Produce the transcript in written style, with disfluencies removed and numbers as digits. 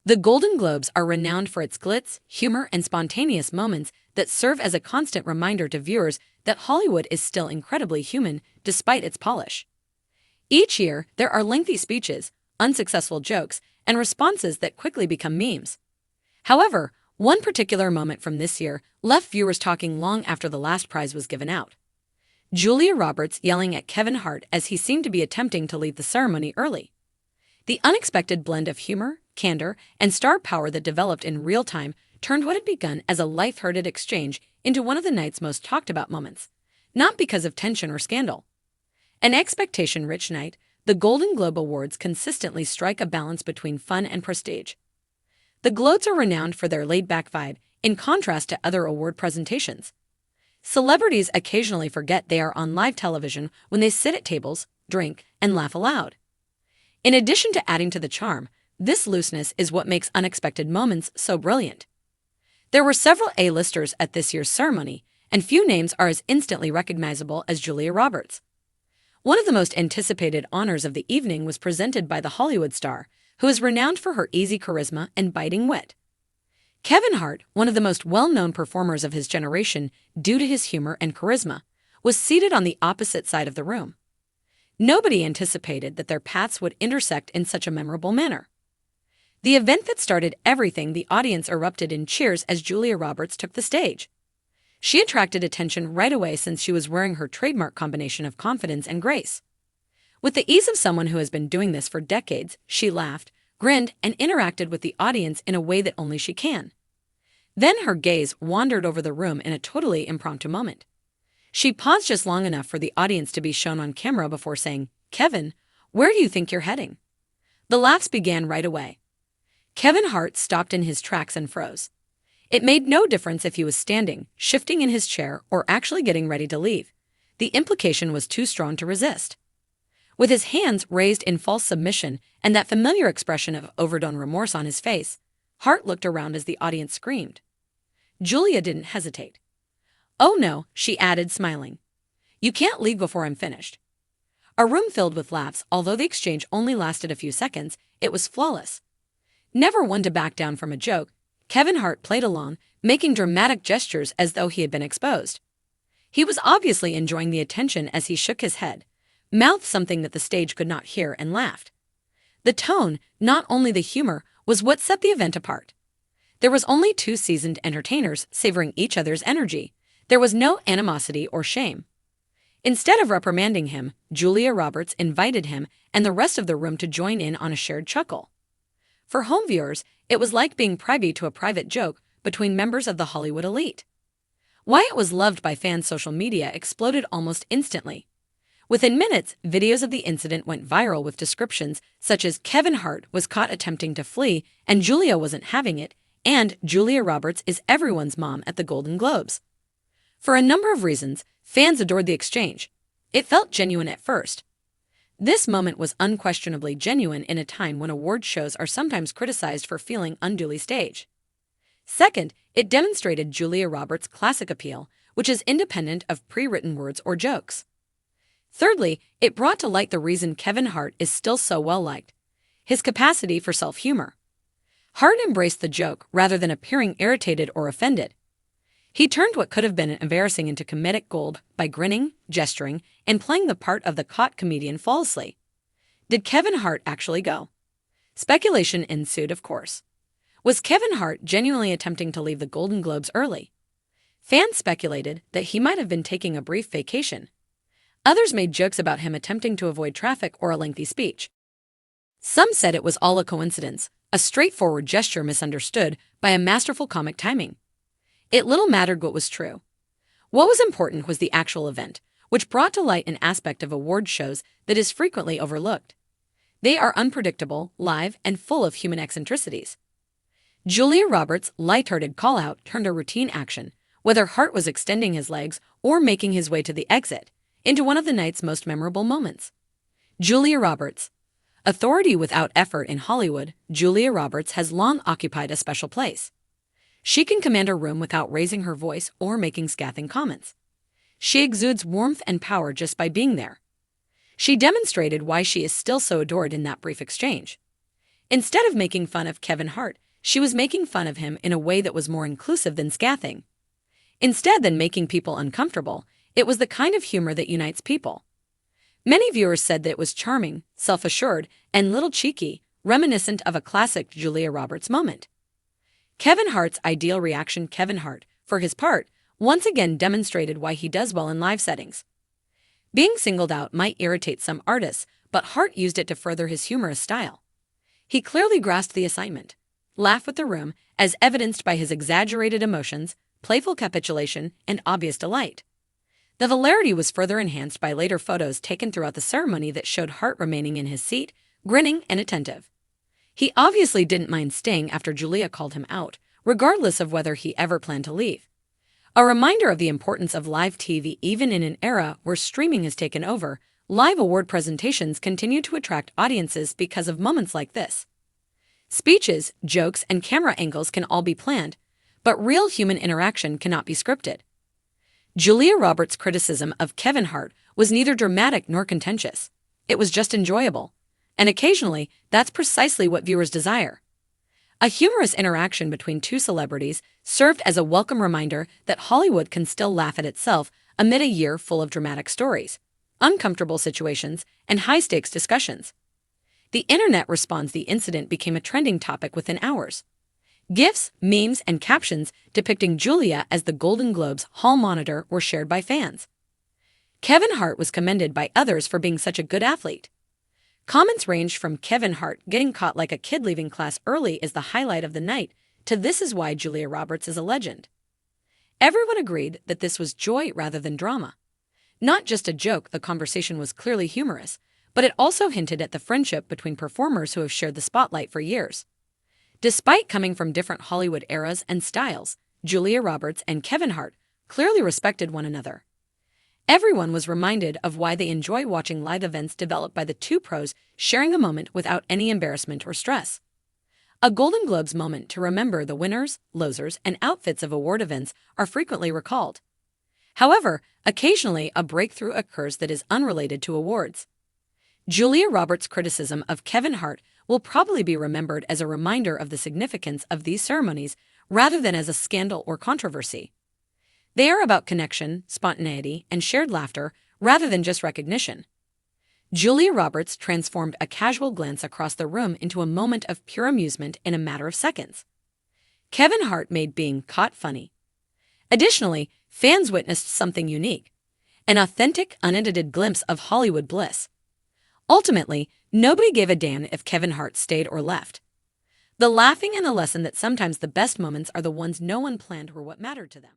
The Golden Globes are renowned for its glitz, humor, and spontaneous moments that serve as a constant reminder to viewers that Hollywood is still incredibly human despite its polish. Each year, there are lengthy speeches, unsuccessful jokes, and responses that quickly become memes. However, one particular moment from this year left viewers talking long after the last prize was given out. Julia Roberts yelling at Kevin Hart as he seemed to be attempting to leave the ceremony early. The unexpected blend of humor, candor, and star power that developed in real time turned what had begun as a lighthearted exchange into one of the night's most talked-about moments, not because of tension or scandal. An expectation-rich night, the Golden Globe Awards consistently strike a balance between fun and prestige. The Globes are renowned for their laid-back vibe, in contrast to other award presentations. Celebrities occasionally forget they are on live television when they sit at tables, drink, and laugh aloud. In addition to adding to the charm, this looseness is what makes unexpected moments so brilliant. There were several A-listers at this year's ceremony, and few names are as instantly recognizable as Julia Roberts. One of the most anticipated honors of the evening was presented by the Hollywood star, who is renowned for her easy charisma and biting wit. Kevin Hart, one of the most well-known performers of his generation due to his humor and charisma, was seated on the opposite side of the room. Nobody anticipated that their paths would intersect in such a memorable manner. The event that started everything, the audience erupted in cheers as Julia Roberts took the stage. She attracted attention right away since she was wearing her trademark combination of confidence and grace. With the ease of someone who has been doing this for decades, she laughed, grinned, and interacted with the audience in a way that only she can. Then her gaze wandered over the room in a totally impromptu moment. She paused just long enough for the audience to be shown on camera before saying, "Kevin, where do you think you're heading?" The laughs began right away. Kevin Hart stopped in his tracks and froze. It made no difference if he was standing, shifting in his chair, or actually getting ready to leave. The implication was too strong to resist. With his hands raised in false submission and that familiar expression of overdone remorse on his face, Hart looked around as the audience screamed. Julia didn't hesitate. "Oh no," she added, smiling. "You can't leave before I'm finished." A room filled with laughs. Although the exchange only lasted a few seconds, it was flawless. Never one to back down from a joke, Kevin Hart played along, making dramatic gestures as though he had been exposed. He was obviously enjoying the attention as he shook his head, mouthed something that the stage could not hear, and laughed. The tone, not only the humor, was what set the event apart. There was only two seasoned entertainers savoring each other's energy. There was no animosity or shame. Instead of reprimanding him, Julia Roberts invited him and the rest of the room to join in on a shared chuckle. For home viewers, it was like being privy to a private joke between members of the Hollywood elite. Why it was loved by fans, social media exploded almost instantly. Within minutes, videos of the incident went viral with descriptions such as "Kevin Hart was caught attempting to flee and Julia wasn't having it," and "Julia Roberts is everyone's mom at the Golden Globes." For a number of reasons, fans adored the exchange. It felt genuine at first. This moment was unquestionably genuine in a time when award shows are sometimes criticized for feeling unduly staged. Second, it demonstrated Julia Roberts' classic appeal, which is independent of pre-written words or jokes. Thirdly, it brought to light the reason Kevin Hart is still so well-liked: his capacity for self-humor. Hart embraced the joke rather than appearing irritated or offended. He turned what could have been embarrassing into comedic gold by grinning, gesturing, and playing the part of the caught comedian flawlessly. Did Kevin Hart actually go? Speculation ensued, of course. Was Kevin Hart genuinely attempting to leave the Golden Globes early? Fans speculated that he might have been taking a brief vacation. Others made jokes about him attempting to avoid traffic or a lengthy speech. Some said it was all a coincidence, a straightforward gesture misunderstood by a masterful comic timing. It little mattered what was true. What was important was the actual event, which brought to light an aspect of award shows that is frequently overlooked. They are unpredictable, live, and full of human eccentricities. Julia Roberts' lighthearted call-out turned a routine action, whether Hart was extending his legs or making his way to the exit, into one of the night's most memorable moments. Julia Roberts. Authority without effort in Hollywood, Julia Roberts has long occupied a special place. She can command a room without raising her voice or making scathing comments. She exudes warmth and power just by being there. She demonstrated why she is still so adored in that brief exchange. Instead of making fun of Kevin Hart, she was making fun of him in a way that was more inclusive than scathing. Instead than making people uncomfortable, it was the kind of humor that unites people. Many viewers said that it was charming, self-assured, and little cheeky, reminiscent of a classic Julia Roberts moment. Kevin Hart's ideal reaction. Kevin Hart, for his part, once again demonstrated why he does well in live settings. Being singled out might irritate some artists, but Hart used it to further his humorous style. He clearly grasped the assignment. Laugh with the room, as evidenced by his exaggerated emotions, playful capitulation, and obvious delight. The hilarity was further enhanced by later photos taken throughout the ceremony that showed Hart remaining in his seat, grinning and attentive. He obviously didn't mind staying after Julia called him out, regardless of whether he ever planned to leave. A reminder of the importance of live TV. Even in an era where streaming has taken over, live award presentations continue to attract audiences because of moments like this. Speeches, jokes, and camera angles can all be planned, but real human interaction cannot be scripted. Julia Roberts' criticism of Kevin Hart was neither dramatic nor contentious. It was just enjoyable. And occasionally, that's precisely what viewers desire. A humorous interaction between two celebrities served as a welcome reminder that Hollywood can still laugh at itself amid a year full of dramatic stories, uncomfortable situations, and high-stakes discussions. The internet responds. The incident became a trending topic within hours. GIFs, memes, and captions depicting Julia as the Golden Globes hall monitor were shared by fans. Kevin Hart was commended by others for being such a good athlete. Comments ranged from "Kevin Hart getting caught like a kid leaving class early is the highlight of the night" to "This is why Julia Roberts is a legend." Everyone agreed that this was joy rather than drama. Not just a joke, the conversation was clearly humorous, but it also hinted at the friendship between performers who have shared the spotlight for years. Despite coming from different Hollywood eras and styles, Julia Roberts and Kevin Hart clearly respected one another. Everyone was reminded of why they enjoy watching live events developed by the two pros sharing a moment without any embarrassment or stress. A Golden Globes moment to remember. The winners, losers, and outfits of award events are frequently recalled. However, occasionally a breakthrough occurs that is unrelated to awards. Julia Roberts' criticism of Kevin Hart will probably be remembered as a reminder of the significance of these ceremonies rather than as a scandal or controversy. They are about connection, spontaneity, and shared laughter rather than just recognition. Julia Roberts transformed a casual glance across the room into a moment of pure amusement in a matter of seconds. Kevin Hart made being caught funny. Additionally, fans witnessed something unique, an authentic, unedited glimpse of Hollywood bliss. Ultimately, nobody gave a damn if Kevin Hart stayed or left. The laughing and the lesson that sometimes the best moments are the ones no one planned were what mattered to them.